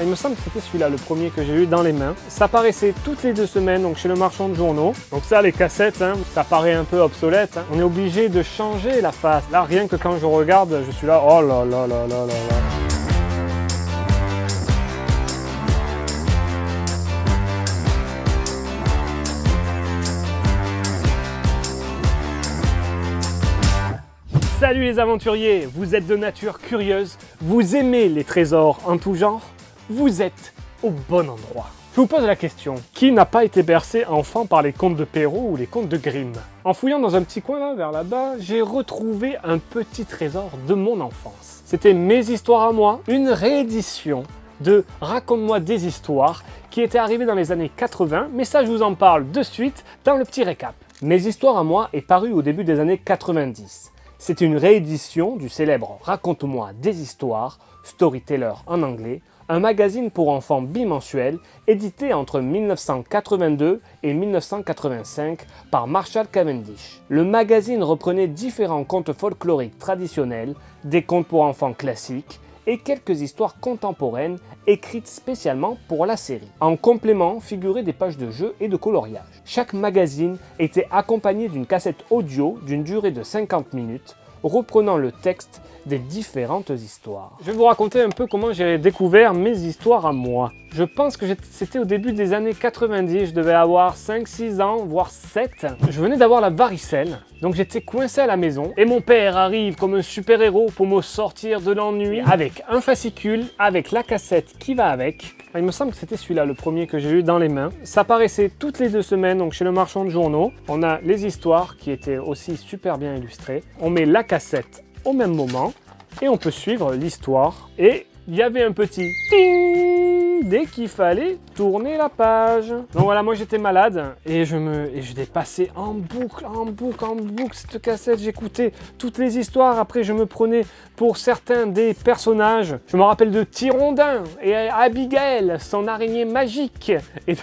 Il me semble que c'était celui-là, le premier que j'ai eu dans les mains. Ça paraissait toutes les 2 semaines, donc chez le marchand de journaux. Donc ça, les cassettes, ça paraît un peu obsolète. On est obligé de changer la face. Là, rien que quand je regarde, je suis là, oh là là là là là là. Salut les aventuriers, vous êtes de nature curieuse, vous aimez les trésors en tout genre, vous êtes au bon endroit. Je vous pose la question, qui n'a pas été bercé enfant par les contes de Perrault ou les contes de Grimm? En fouillant dans un petit coin là, vers là-bas, j'ai retrouvé un petit trésor de mon enfance. C'était Mes histoires à moi, une réédition de Raconte-moi des histoires qui était arrivée dans les années 80, mais ça je vous en parle de suite dans le petit récap. Mes histoires à moi est paru au début des années 90. C'est une réédition du célèbre Raconte-moi des histoires, Storyteller en anglais, un magazine pour enfants bimensuel édité entre 1982 et 1985 par Marshall Cavendish. Le magazine reprenait différents contes folkloriques traditionnels, des contes pour enfants classiques et quelques histoires contemporaines écrites spécialement pour la série. En complément figuraient des pages de jeux et de coloriage. Chaque magazine était accompagné d'une cassette audio d'une durée de 50 minutes, reprenant le texte des différentes histoires. Je vais vous raconter un peu comment j'ai découvert mes histoires à moi. Je pense que c'était au début des années 90, je devais avoir 5-6 ans, voire 7. Je venais d'avoir la varicelle, donc j'étais coincé à la maison et mon père arrive comme un super-héros pour me sortir de l'ennui avec un fascicule, avec la cassette qui va avec. Il me semble que c'était celui-là, le premier que j'ai eu dans les mains. Ça paraissait toutes les 2 semaines, donc chez le marchand de journaux. On a les histoires qui étaient aussi super bien illustrées. On met la cassette au même moment et on peut suivre l'histoire. Et il y avait un petit ting dès qu'il fallait tourner la page. Donc voilà, moi j'étais malade et je l'ai passé en boucle cette cassette. J'écoutais toutes les histoires. Après, je me prenais pour certains des personnages. Je me rappelle de Tirondin et Abigail, son araignée magique. Et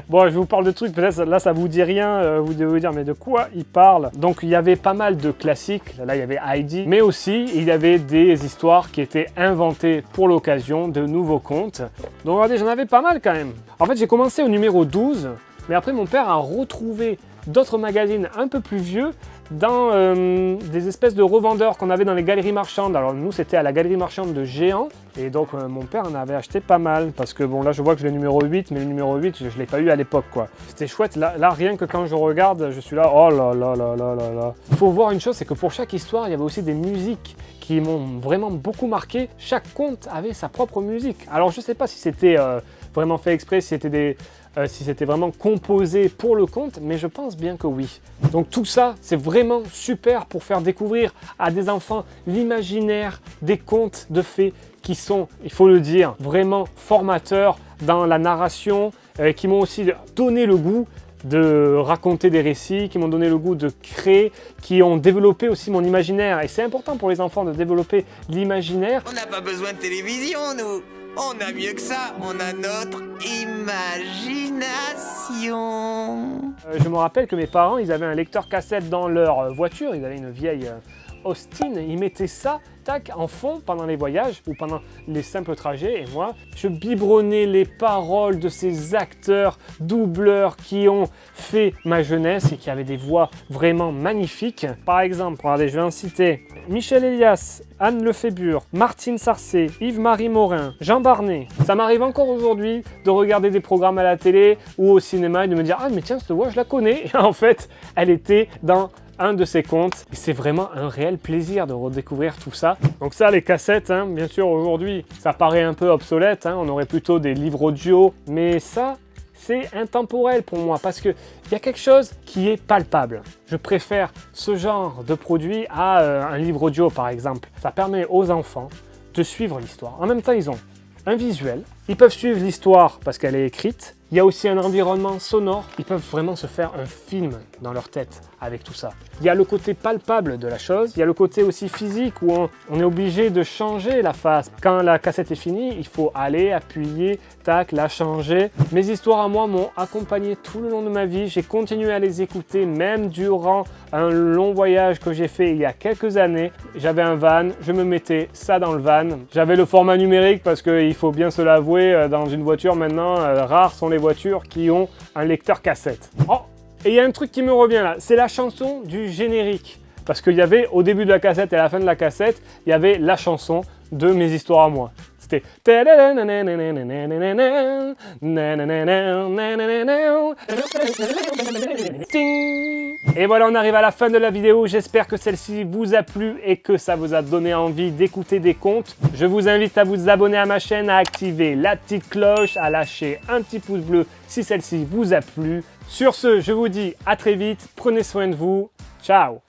bon, je vous parle de trucs, peut-être là ça vous dit rien, vous devez vous dire mais de quoi il parle? Donc il y avait pas mal de classiques, là il y avait Heidi, mais aussi il y avait des histoires qui étaient inventées pour l'occasion, de nouveaux contes. Donc regardez, j'en avais pas mal quand même. En fait j'ai commencé au numéro 12, mais après mon père a retrouvé d'autres magazines un peu plus vieux dans des espèces de revendeurs qu'on avait dans les galeries marchandes. Alors nous c'était à la galerie marchande de Géant et donc mon père en avait acheté pas mal parce que bon là je vois que j'ai le numéro 8 mais le numéro 8 je l'ai pas eu à l'époque quoi. C'était chouette, là rien que quand je regarde je suis là oh là là là là là là. Il faut voir une chose, c'est que pour chaque histoire il y avait aussi des musiques qui m'ont vraiment beaucoup marqué. Chaque conte avait sa propre musique. Alors je sais pas si c'était vraiment fait exprès, si c'était vraiment composé pour le conte, mais je pense bien que oui. Donc tout ça, c'est vraiment super pour faire découvrir à des enfants l'imaginaire des contes de fées qui sont, il faut le dire, vraiment formateurs dans la narration, qui m'ont aussi donné le goût de raconter des récits, qui m'ont donné le goût de créer, qui ont développé aussi mon imaginaire. Et c'est important pour les enfants de développer l'imaginaire. On n'a pas besoin de télévision, nous. On a mieux que ça, on a notre imagination. Je me rappelle que mes parents, ils avaient un lecteur cassette dans leur voiture, ils avaient une vieille Austin, ils mettaient ça, tac, en fond pendant les voyages ou pendant les simples trajets et moi, je biberonnais les paroles de ces acteurs, doubleurs qui ont fait ma jeunesse et qui avaient des voix vraiment magnifiques. Par exemple, regardez, je vais en citer Michel Elias, Anne Lefébure, Martine Sarcé, Yves-Marie Morin, Jean Barnet. Ça m'arrive encore aujourd'hui de regarder des programmes à la télé ou au cinéma et de me dire « Ah mais tiens, cette voix, je la connais !» Et en fait, elle était dans un de ces contes et c'est vraiment un réel plaisir de redécouvrir tout ça. Donc ça, les cassettes, bien sûr aujourd'hui ça paraît un peu obsolète, on aurait plutôt des livres audio, mais ça c'est intemporel pour moi parce qu'il y a quelque chose qui est palpable. Je préfère ce genre de produit à un livre audio par exemple. Ça permet aux enfants de suivre l'histoire. En même temps ils ont un visuel, ils peuvent suivre l'histoire parce qu'elle est écrite, Il y a aussi un environnement sonore. Ils peuvent vraiment se faire un film dans leur tête avec tout ça. Il y a le côté palpable de la chose. Il y a le côté aussi physique où on est obligé de changer la face. Quand la cassette est finie, il faut aller appuyer, tac, la changer. Mes histoires à moi m'ont accompagné tout le long de ma vie. J'ai continué à les écouter même durant un long voyage que j'ai fait il y a quelques années. J'avais un van, je me mettais ça dans le van. J'avais le format numérique parce qu'il faut bien se l'avouer, dans une voiture maintenant, rares sont les voitures qui ont un lecteur cassette. Oh, et il y a un truc qui me revient là, c'est la chanson du générique. Parce qu'il y avait au début de la cassette et à la fin de la cassette, il y avait la chanson de Mes histoires à moi. C'était et voilà, on arrive à la fin de la vidéo. J'espère que celle-ci vous a plu et que ça vous a donné envie d'écouter des contes. Je vous invite à vous abonner à ma chaîne, à activer la petite cloche, à lâcher un petit pouce bleu si celle-ci vous a plu. Sur ce, je vous dis à très vite. Prenez soin de vous. Ciao!